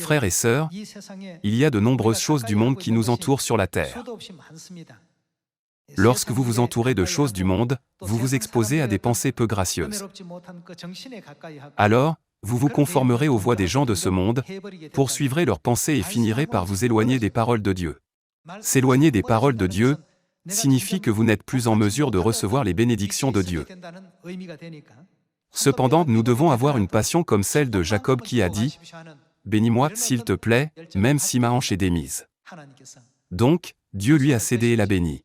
Frères et sœurs, il y a de nombreuses choses du monde qui nous entourent sur la terre. Lorsque vous vous entourez de choses du monde, vous vous exposez à des pensées peu gracieuses. Alors, vous vous conformerez aux voies des gens de ce monde, poursuivrez leurs pensées et finirez par vous éloigner des paroles de Dieu. S'éloigner des paroles de Dieu signifie que vous n'êtes plus en mesure de recevoir les bénédictions de Dieu. Cependant, nous devons avoir une passion comme celle de Jacob qui a dit « Bénis-moi, s'il te plaît, même si ma hanche est démise. » Donc, Dieu lui a cédé et l'a béni.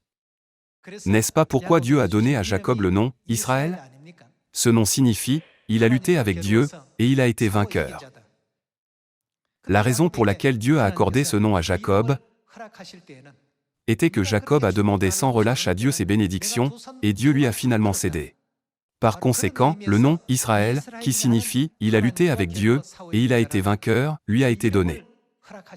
N'est-ce pas pourquoi Dieu a donné à Jacob le nom Israël? Ce nom signifie « Il a lutté avec Dieu, et il a été vainqueur ». La raison pour laquelle Dieu a accordé ce nom à Jacob était que Jacob a demandé sans relâche à Dieu ses bénédictions, et Dieu lui a finalement cédé. Par conséquent, le nom Israël, qui signifie « Il a lutté avec Dieu, et il a été vainqueur », lui a été donné.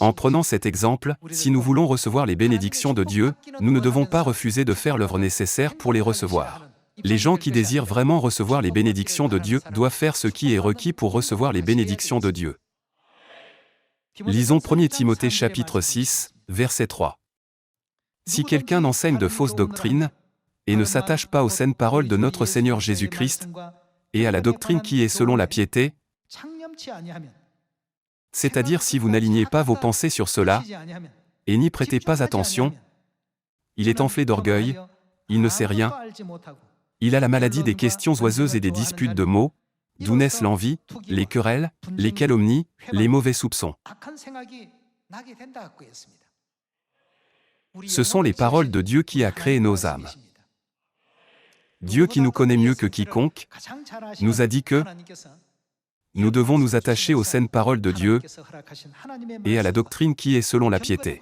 En prenant cet exemple, si nous voulons recevoir les bénédictions de Dieu, nous ne devons pas refuser de faire l'œuvre nécessaire pour les recevoir. Les gens qui désirent vraiment recevoir les bénédictions de Dieu doivent faire ce qui est requis pour recevoir les bénédictions de Dieu. Lisons 1 Timothée chapitre 6, verset 3. Si quelqu'un enseigne de fausses doctrines, et ne s'attache pas aux saines paroles de notre Seigneur Jésus-Christ, et à la doctrine qui est selon la piété, c'est-à-dire si vous n'alignez pas vos pensées sur cela, et n'y prêtez pas attention, il est enflé d'orgueil, il ne sait rien, il a la maladie des questions oiseuses et des disputes de mots, d'où naissent l'envie, les querelles, les calomnies, les mauvais soupçons. Ce sont les paroles de Dieu qui a créé nos âmes. Dieu qui nous connaît mieux que quiconque, nous a dit que nous devons nous attacher aux saines paroles de Dieu et à la doctrine qui est selon la piété.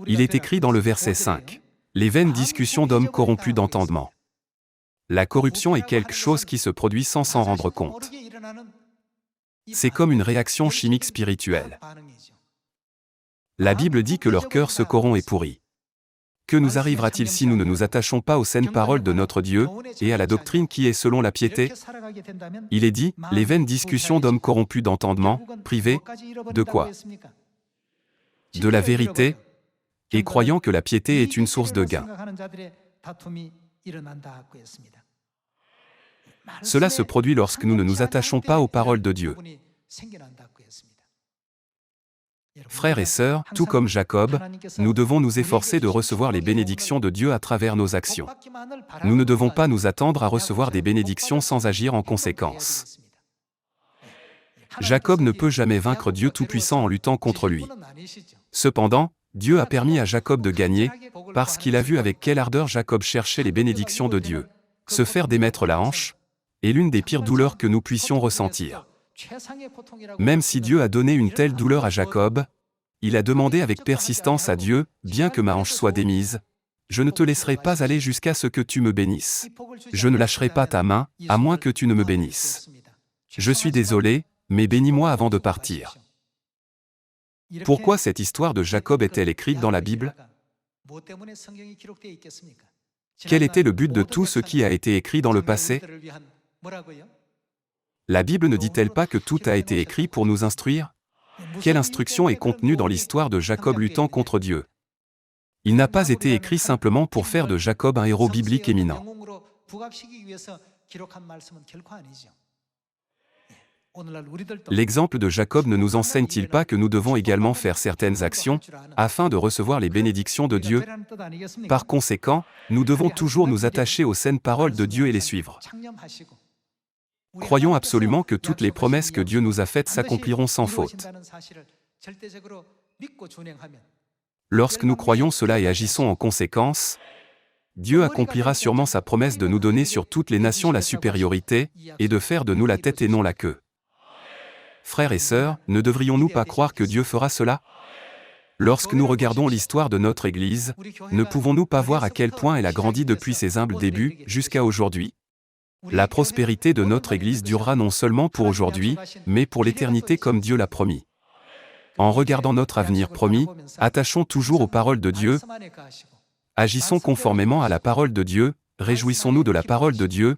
Il est écrit dans le verset 5. Les vaines discussions d'hommes corrompus d'entendement. La corruption est quelque chose qui se produit sans s'en rendre compte. C'est comme une réaction chimique spirituelle. La Bible dit que leur cœur se corrompt et pourrit. Que nous arrivera-t-il si nous ne nous attachons pas aux saines paroles de notre Dieu et à la doctrine qui est selon la piété? Il est dit, les vaines discussions d'hommes corrompus d'entendement, privés, de quoi? De la vérité, et croyant que la piété est une source de gain. Cela se produit lorsque nous ne nous attachons pas aux paroles de Dieu. Frères et sœurs, tout comme Jacob, nous devons nous efforcer de recevoir les bénédictions de Dieu à travers nos actions. Nous ne devons pas nous attendre à recevoir des bénédictions sans agir en conséquence. Jacob ne peut jamais vaincre Dieu Tout-Puissant en luttant contre lui. Cependant, Dieu a permis à Jacob de gagner, parce qu'il a vu avec quelle ardeur Jacob cherchait les bénédictions de Dieu. Se faire démettre la hanche est l'une des pires douleurs que nous puissions ressentir. Même si Dieu a donné une telle douleur à Jacob, il a demandé avec persistance à Dieu, bien que ma hanche soit démise, je ne te laisserai pas aller jusqu'à ce que tu me bénisses. Je ne lâcherai pas ta main, à moins que tu ne me bénisses. Je suis désolé, mais bénis-moi avant de partir. Pourquoi cette histoire de Jacob est-elle écrite dans la Bible? Quel était le but de tout ce qui a été écrit dans le passé? La Bible ne dit-elle pas que tout a été écrit pour nous instruire? Quelle instruction est contenue dans l'histoire de Jacob luttant contre Dieu? Il n'a pas été écrit simplement pour faire de Jacob un héros biblique éminent. L'exemple de Jacob ne nous enseigne-t-il pas que nous devons également faire certaines actions afin de recevoir les bénédictions de Dieu? Par conséquent, nous devons toujours nous attacher aux saines paroles de Dieu et les suivre. Croyons absolument que toutes les promesses que Dieu nous a faites s'accompliront sans faute. Lorsque nous croyons cela et agissons en conséquence, Dieu accomplira sûrement sa promesse de nous donner sur toutes les nations la supériorité, et de faire de nous la tête et non la queue. Frères et sœurs, ne devrions-nous pas croire que Dieu fera cela? Lorsque nous regardons l'histoire de notre Église, ne pouvons-nous pas voir à quel point elle a grandi depuis ses humbles débuts jusqu'à aujourd'hui? La prospérité de notre Église durera non seulement pour aujourd'hui, mais pour l'éternité comme Dieu l'a promis. En regardant notre avenir promis, attachons toujours aux paroles de Dieu, agissons conformément à la parole de Dieu, réjouissons-nous de la parole de Dieu,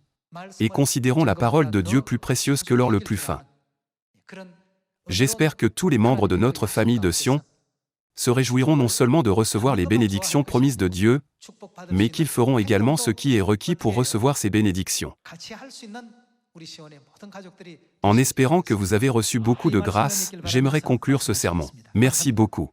et considérons la parole de Dieu plus précieuse que l'or le plus fin. J'espère que tous les membres de notre famille de Sion se réjouiront non seulement de recevoir les bénédictions promises de Dieu, mais qu'ils feront également ce qui est requis pour recevoir ces bénédictions. En espérant que vous avez reçu beaucoup de grâce, j'aimerais conclure ce sermon. Merci beaucoup.